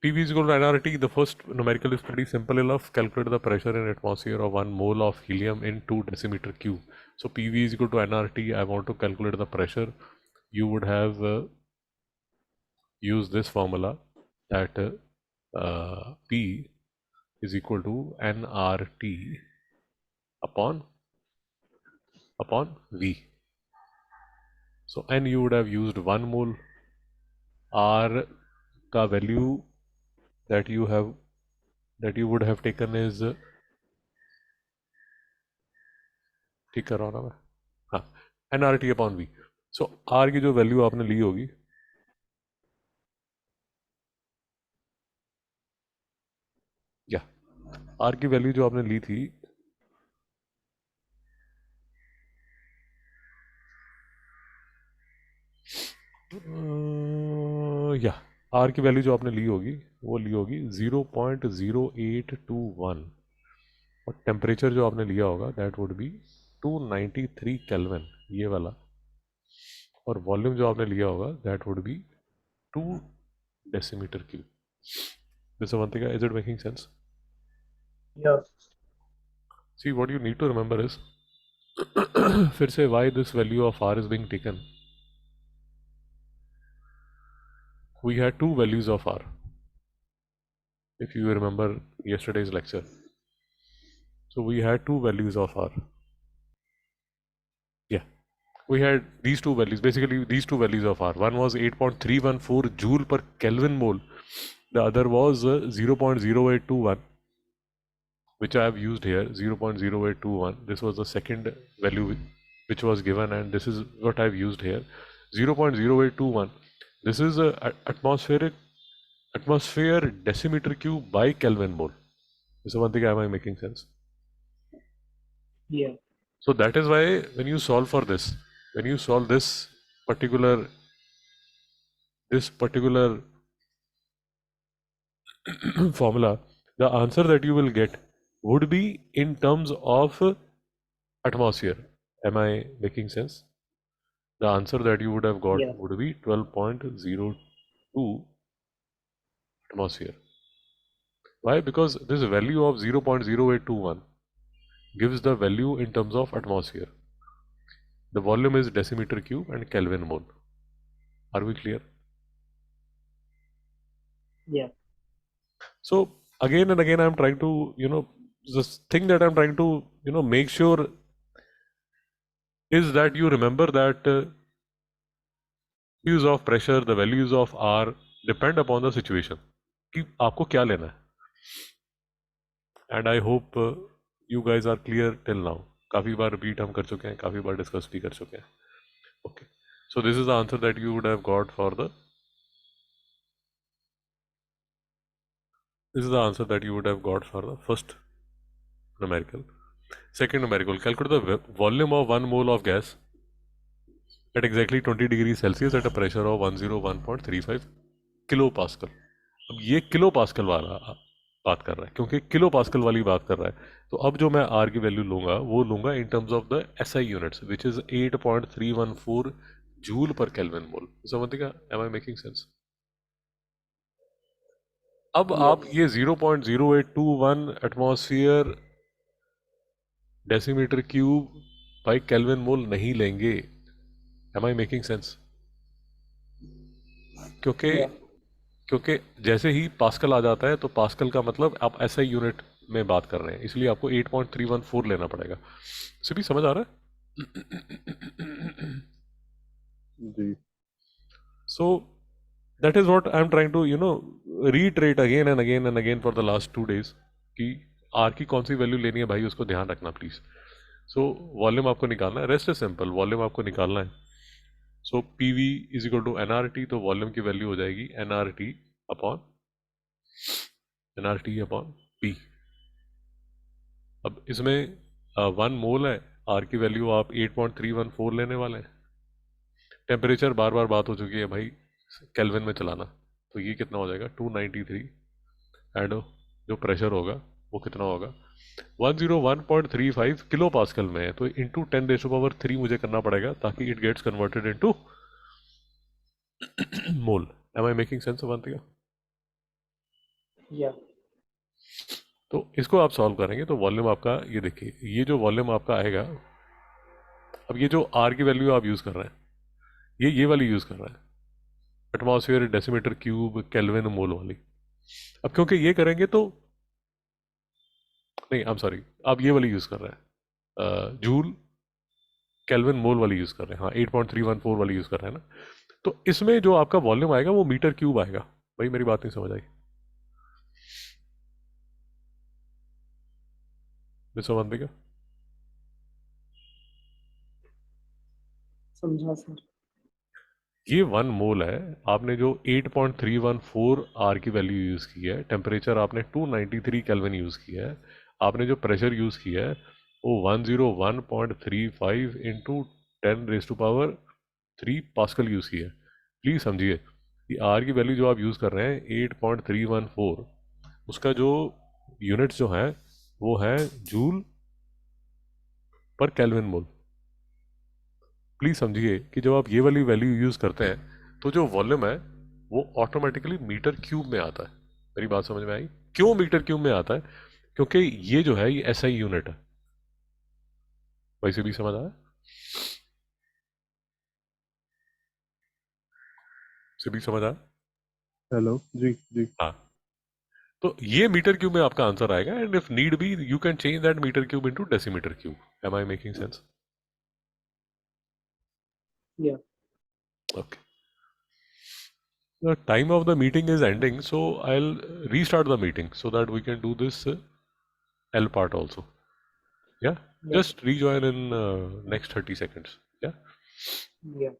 PV is equal to nRT. The first numerical is pretty simple enough. Calculate the pressure in atmosphere of 1 mole of helium in 2 decimeter cube. So PV is equal to nRT. I want to calculate the pressure. You would have used this formula that P is equal to nRT upon V. So N you would have used 1 mole. R का value that you would have taken is ठीक कर रहा हूँ ना मैं, हाँ, nRT upon V. सो R की जो वैल्यू आपने ली होगी, या R की वैल्यू जो आपने ली थी, या R की वैल्यू जो आपने ली होगी वो ली होगी 0.0821 और टेम्परेचर जो आपने लिया होगा दैट वुड बी 293 केल्विन, ये वाला, और वॉल्यूम जो आपने लिया होगा that would be 2 decimetre cube. This Avantika, is it making sense? Yeah. See, what you need to remember is फिर से why this value of R is being taken. We had two values of R, if you remember yesterday's lecture. So we had two values of R. Yeah, we had these two values, basically these two values of R. One was 8.314 joule per Kelvin mole. The other was 0.0821, which I have used here, 0.0821. This was the second value which was given, and this is what I have used here, 0.0821. This is a atmosphere decimeter cube by Kelvin mole. This is one thing. Am I making sense? Yeah. So that is why when you solve for this, when you solve this particular formula, the answer that you will get would be in terms of atmosphere. Am I making sense? The answer that you would have got Yeah. would be 12.02 atmosphere. Why? Because this value of 0.0821 gives the value in terms of atmosphere. The volume is decimeter cube and Kelvin mole. Are we clear? Yeah. So again and again, I'm trying to, this thing that I'm trying to, make sure is that you remember that values of pressure, the values of R depend upon the situation. कि आपको क्या लेना है. And I hope you guys are clear till now. काफ़ी बार repeat हम कर चुके हैं, काफ़ी बार discuss भी कर चुके हैं. Okay. So this is the answer that you would have got for the. This is the answer that you would have got for the first numerical. Second numerical, calculate the volume of 1 mole of gas at exactly 20 degrees Celsius at a pressure of 101.35 kilo pascal. अब ये kilo pascal वाला बात कर रहा है, क्योंकि kilo pascal वाली बात कर रहा है, तो अब जो मैं आर की वैल्यू लूंगा वो लूंगा in terms of the SI units, which is 8.314 joule per kelvin mole. समझिएगा, एम आई मेकिंग सेंस? अब आप ये 0.0821 atmosphere decimetre cube by kelvin mole नहीं लेंगे. Am I making sense? क्योंकि Yeah. क्योंकि जैसे ही पास्कल आ जाता है तो पास्कल का मतलब आप ऐसा यूनिट में बात कर रहे हैं, इसलिए आपको 8.314 लेना पड़ेगा. सभी समझ आ रहा है? जी. So that is what I am trying to reiterate again and again and again for the last 2 days कि R की कौन सी वैल्यू लेनी है भाई, उसको ध्यान रखना प्लीज. सो वॉल्यूम आपको निकालना है, रेस्ट इज सिंपल, वॉल्यूम आपको निकालना है. So P V is equal to NRT, तो वॉल्यूम की वैल्यू हो जाएगी एनआरटी अपॉन पी. अब इसमें 1 मोल है, आर की वैल्यू आप 8.314 लेने वाले हैं. टेम्परेचर बार बार बात हो चुकी है भाई, केल्विन में चलाना, तो ये कितना हो जाएगा 293, एंड जो प्रेशर होगा वो कितना होगा 101.35 किलो पास्कल में है, तो इंटू 10⁻³ मुझे करना पड़ेगा ताकि it gets converted into mole. Am I making sense Avantika? Yeah. तो इसको आप सॉल्व करेंगे तो वॉल्यूम आपका ये देखिए, ये जो वॉल्यूम आपका आएगा, अब ये जो आर की वैल्यू आप यूज़ कर रहे हैं, ये वाली यूज़ कर रहे हैं, एटमॉस्फेयर डेसीमीटर क्यूब केल्विन मोल वाली। अब क्योंकि ये करेंगे तो नहीं, आई एम सॉरी, आप ये वाली यूज़ कर रहे हैं, जूल केल्विन मोल वाली यूज़ कर रहे हैं, हाँ 8.314 वाली यूज़ कर रहे हैं ना। तो इसमें जो आपका वॉल्यूम आएगा वो मीटर क्यूब आएगा। भाई मेरी बात नहीं समझ आई, विश्ववंत क्या? समझा सर। ये 1 मोल है, आपने जो 8.314 आर की वैल्यू यूज़ की है, टेम्परेचर आपने 293 केल्विन यूज़ किया है, आपने जो प्रेशर यूज़ किया है वो 101.35 इंटू 10⁻³ पास्कल यूज़ किया है। प्लीज़ समझिए कि आर की वैल्यू जो आप यूज़ कर रहे हैं 8.314, उसका जो यूनिट्स जो है वो है joule per kelvin mole. Please समझिए कि जब आप ये वाली वैल्यू यूज़ करते हैं तो जो वॉल्यूम है वो ऑटोमेटिकली मीटर क्यूब में आता है। मेरी बात समझ में आई? क्यों मीटर क्यूब में आता है? क्योंकि ये जो है ये एसआई यूनिट है। वैसे भी समझ आया? से भी समझ आया? हेलो जी जी। हाँ, तो ये मीटर क्यूब में आपका आंसर आएगा, and if need be you can change that meter cube into decimeter cube. Am I making sense? Yeah. Okay. The time of the meeting is ending, so I'll restart the meeting so that we can do this L part also. Yeah, Yeah. just rejoin in next 30 seconds. Yeah. Yeah.